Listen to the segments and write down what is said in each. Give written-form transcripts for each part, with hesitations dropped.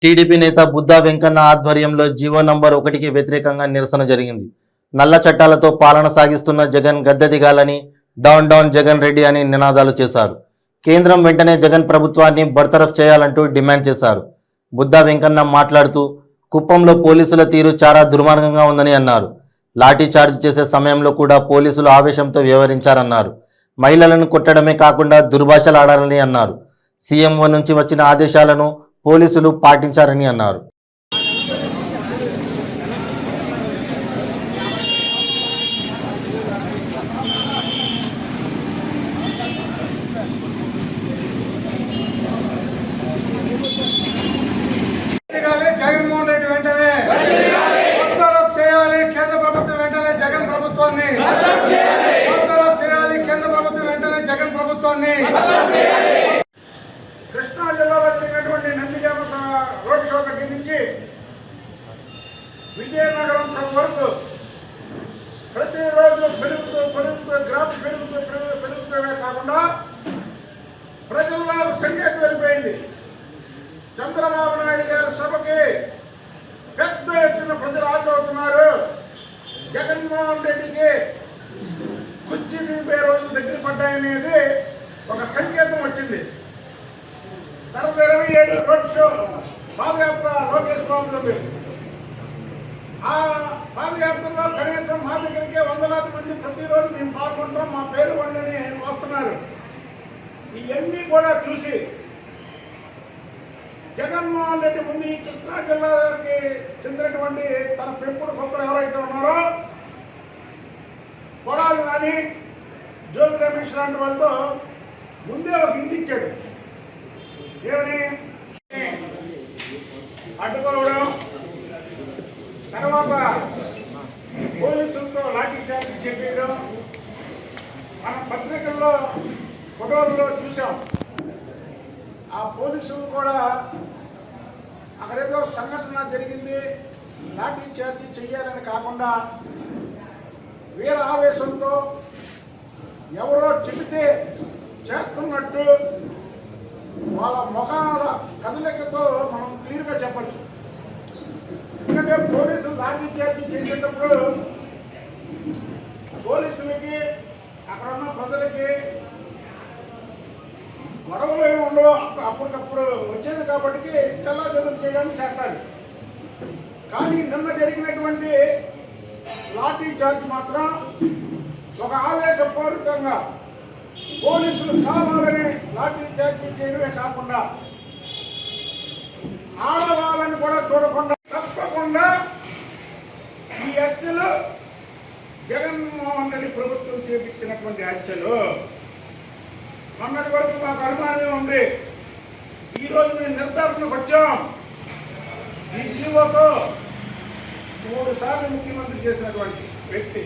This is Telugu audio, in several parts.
టీడీపీ నేత బుద్దా వెంకన్న ఆధ్వర్యంలో జీవో నంబర్ 1కి వ్యతిరేకంగా నిరసన జరిగింది. నల్ల చట్టాలతో పాలన సాగిస్తున్న జగన్ గద్దె దిగాలని, డౌన్ డౌన్ జగన్ రెడ్డి అని నినాదాలు చేశారు. కేంద్రం వెంటనే జగన్ ప్రభుత్వాన్ని బర్తరఫ్ చేయాలంటూ డిమాండ్ చేశారు. బుద్దా వెంకన్న మాట్లాడుతూ కుప్పంలో పోలీసుల తీరు చాలా దుర్మార్గంగా ఉందని అన్నారు. లాఠీ చార్జ్ చేసే సమయంలో కూడా పోలీసులు ఆవేశంతో వ్యవహరించారన్నారు. మహిళలను కొట్టడమే కాకుండా దుర్భాషలాడారని అన్నారు. సీఎంఓ నుంచి వచ్చిన ఆదేశాలను పోలీసులు పాటించారని అన్నారు. జగన్మోహన్ రెడ్డి వెంటనే బర్తరఫ్ చేయాలి. కేంద్ర ప్రభుత్వం వెంటనే జగన్ ప్రభుత్వాన్ని బర్తరఫ్ చేయాలి. కేంద్ర ప్రభుత్వం వెంటనే జగన్ ప్రభుత్వాన్ని. కృష్ణా జిల్లాలో జరిగినటువంటి నందిగామ రోడ్ షో దగ్గర నుంచి విజయనగరం సభ వరకు ప్రతిరోజు పెరుగుతూ గ్రాఫ్ పెరుగుతూనే కాకుండా ప్రజల్లో సంఖ్య పెరిగిపోయింది. చంద్రబాబు నాయుడు గారి సభకి పెద్ద ఎత్తున ప్రజలు హాజరవుతున్నారు. జగన్మోహన్ రెడ్డికి కుర్చీ దింపే రోజులు దగ్గర పడ్డాయనేది ఒక సంకేతం వచ్చింది. తర్వాత 27 రోడ్ షో పాదయాత్ర లోకేష్ బాబు. ఆ పాదయాత్రలో కనీసం మా దగ్గరికి వందలాది మంది ప్రతిరోజు మేము పాల్గొంటాం, మా పేరు వండని వస్తున్నారు. ఇవన్నీ కూడా చూసి జగన్మోహన్ రెడ్డి ముందు ఈ కృష్ణా జిల్లాకి చెందినటువంటి తన పెంపుడు కొత్తలు ఎవరైతే ఉన్నారో కొడాలి నాని, జోగి రమేష్ లాంటి వాళ్ళతో ముందే ఒక ఇంటి ఇచ్చాడు. ఏమని అడ్డుకోవడం, తర్వాత పోలీసులతో లాఠీ చార్జీ చేయడం మన పత్రికల్లో ఫోటోల్లో చూసాం. ఆ పోలీసులు కూడా అక్కడేదో సంఘటన జరిగింది, లాఠీ చార్జీ చెయ్యాలని కాకుండా వీర ఆవేశంతో ఎవరో చెబితే చేస్తున్నట్టు వాళ్ళ ముఖాల కదలికతో మనం క్లియర్గా చెప్పచ్చు. ఎందుకంటే పోలీసులు లాఠీ చార్జీ చేసేటప్పుడు పోలీసులకి అక్కడ ఉన్న ప్రజలకి గొడవలు ఏమి ఉండవు, అప్పటికప్పుడు వచ్చేది కాబట్టి చల్లాచెదురు చేయడానికి చేస్తారు. కానీ నిన్న జరిగినటువంటి లాఠీ చార్జ్ మాత్రం ఒక ఆవేశపూరితంగా పోలీసులు కావాలని లాఠీ చార్జీ చేయడమే కాకుండా ఆడవాళ్ళని కూడా చూడకుండా తప్పకుండా ఈ హత్యలు జగన్మోహన్ రెడ్డి ప్రభుత్వం చేపించినటువంటి హత్యలు. మొన్నటి వరకు మాకు అనుమానం ఉంది. ఈరోజు మేము నిర్ధారణకు వచ్చాం. ఈ జీవోతో 3 సార్లు ముఖ్యమంత్రి చేసినటువంటి వ్యక్తి,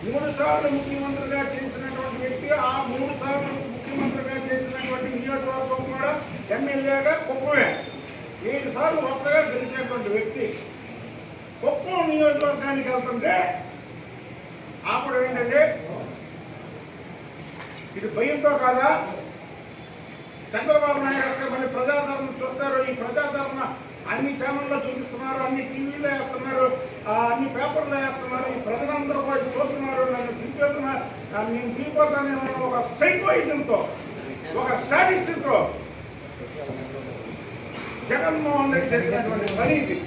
3 సార్లు ముఖ్యమంత్రిగా చేసినటువంటి వ్యక్తి, ఆ 3 సార్లు ముఖ్యమంత్రిగా చేసినటువంటి నియోజకవర్గం కూడా ఎమ్మెల్యేగా కుప్పమే 7 సార్లు వరుసగా గెలిచినటువంటి వ్యక్తి కుప్పం నియోజకవర్గానికి వెళ్తుంటే ఆపడం ఏంటంటే ఇది భయంతో కాదా? చంద్రబాబు నాయుడు గారు మళ్ళీ ప్రజాదరణ చూస్తారు. ఈ ప్రజాదరణ అన్ని ఛానల్లో చూపిస్తున్నారు, అన్ని టీవీలో వేస్తున్నారు, అన్ని పేపర్లో వేస్తున్నారు. ఈ ప్రజలందరూ కూడా చూస్తున్నారు, నన్ను దింపేస్తున్నారు, నేను దిగిపోతానే ఒక సైకోయిజంతో, ఒక శాడిస్ట్తో జగన్మోహన్ రెడ్డి చేసినటువంటి పని ఇది.